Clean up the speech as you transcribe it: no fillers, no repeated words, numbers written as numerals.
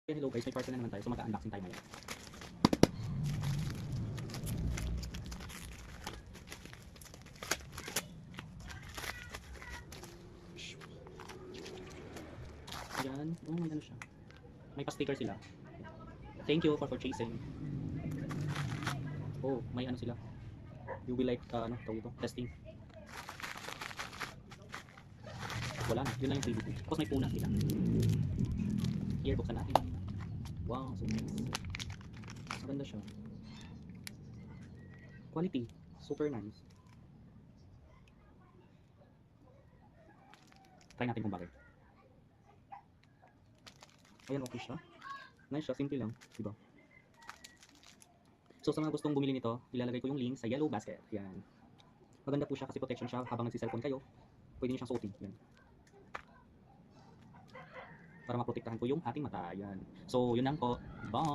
Hello guys, may parcel na naman tayo. So mag-unboxing tayo ngayon. Ayan. Oh, may ano siya. May pa-sticker sila. Thank you for purchasing. Oh, may ano sila. UV light, ano, tawag ito, testing. Wala na, yun lang yung PVC. Tapos may puna sila. Here, buksan natin. Wow, so nice. Maganda siya. Quality, super nice. Try natin kung bagay. Ayan, okay siya. Nice siya, simple lang, diba? So sa mga gustong bumili nito, ilalagay ko yung link sa yellow basket. Yan. Maganda po siya kasi protection siya habang nagsi-cellphone kayo. Pwede niyo siyang suotin. Yan. Para maprotektahan po yung ating mata. Yan. So yun lang po. Bye!